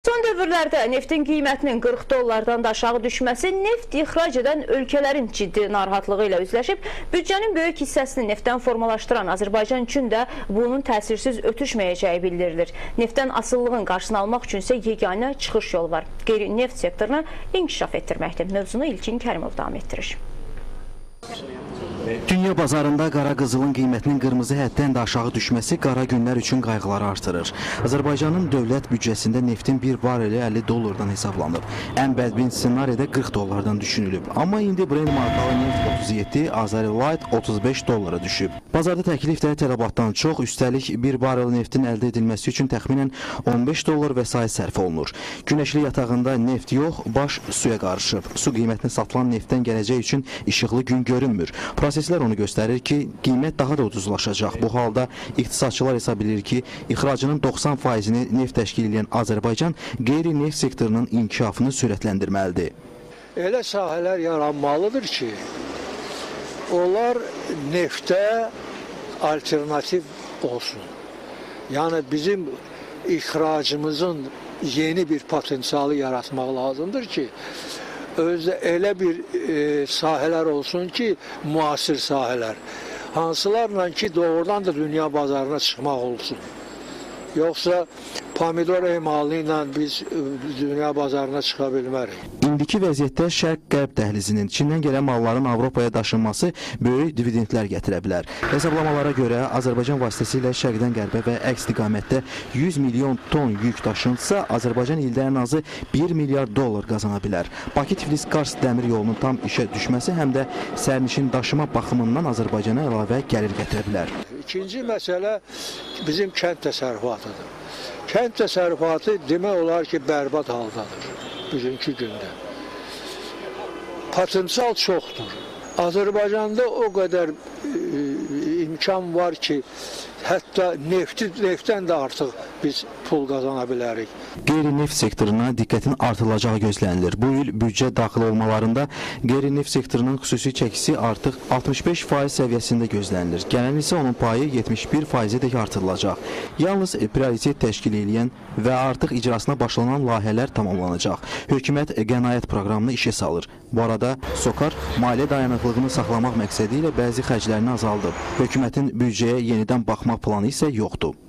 Son dövrlərdə neftin qiymətinin 40 dollardan da aşağı düşməsi neft ixrac edən ölkələrin ciddi narahatlığı ilə üzləşib. Büdcənin böyük hissəsini neftdən formalaşdıran Azərbaycan üçün də bunun təsirsiz ötüşməyəcəyi bildirilir. Neftdən asıllığın qarşısını almaq üçün isə yeganə çıxış yolu var. Qeyri-neft sektorunu inkişaf etdirməkdir. Mövzunu İlkin Kərimov davam etdirir. Dünya bazarında qara qızılın qiymətinin qırmızı həddən də aşağı düşməsi qara günlər üçün qayğıları artırır. Azərbaycanın dövlət büdcəsində neftin bir bareli 50 dollardan hesablanıb. Ən bədbin ssenariydə 40 dollardan düşünülüb. Amma indi Brent markalı neft 37, Azeri Light 35 dollara düşüb. Bazarda təklif də tələbatdan çox, üstəlik bir barel neftin əldə edilməsi üçün təxminən 15 dollar vəsait sərf olunur. Günəşli yatağında neft yox, baş suya qarışıb. Su qiymətini satılan neftdən gələcək üçün işıqlı gün görünmür. Proseslər onu göstərir ki, qiymət daha da ucuzlaşacaq. Bu halda iqtisadçılar hesab edir ki, ixracının 90%-ni neft təşkil edən Azərbaycan qeyri-neft sektorunun inkişafını sürətləndirməlidir. Elə sahələr yaranmalıdır ki, onlar neftə alternativ olsun. Yəni bizim ixracımızın yeni bir potensialı yaratmaq lazımdır ki, özdə elə bir sahələr olsun ki, müasir sahələr. Hansılarla ki, doğrudan da dünya bazarına çıxmaq olsun. Yoxsa pomidor emalı ilə biz dünya bazarına çıxa bilmərik. İndiki vəziyyətdə Şərq-Qərb dəhlizinin Çindən gələn malların Avropaya daşınması böyük dividendlər gətirə bilər. Hesablamalara görə Azərbaycan vasitəsilə Şərqdən Qərbə və əks istiqamətdə 100 milyon ton yük daşınsa, Azərbaycan ildə ən azı 1 milyard dollar qazana bilər. Bakı-Tiflis-Kars dəmir yolunun tam işə düşməsi həm də sərnişin daşıma baxımından Azərbaycana əlavə gəlir gətirə bilər. İkinci məsələ bizim kənd təsərrüfatıdır. Kənd təsərrüfatı demək olar ki, bərbad haldadır bugünkü gündə. Potensial çoxdur. Azərbaycanda o qədər imkan var ki, hətta neftdən də artıq biz pul qazana bilərik. Qeyri-neft sektoruna diqqətin artılacağı gözlənilir. Bu il büdcə daxil olmalarında qeyri-neft sektorunun xüsusi çəkisi artıq 65% səviyyəsində gözlənilir. Gələn isə onun payı 71%-ə dək artırılacaq. Yalnız prioritet təşkil edən və artıq icrasına başlanan layihələr tamamlanacaq. Hökumət qənaət proqramını işə salır. Bu arada SOCAR maliyyə dayanıqlığını saxlamaq məqsədi ilə bəzi xərclərini azaldıb. Hökumətin büdcəyə yenidən baxmaq planı isə yoxdur.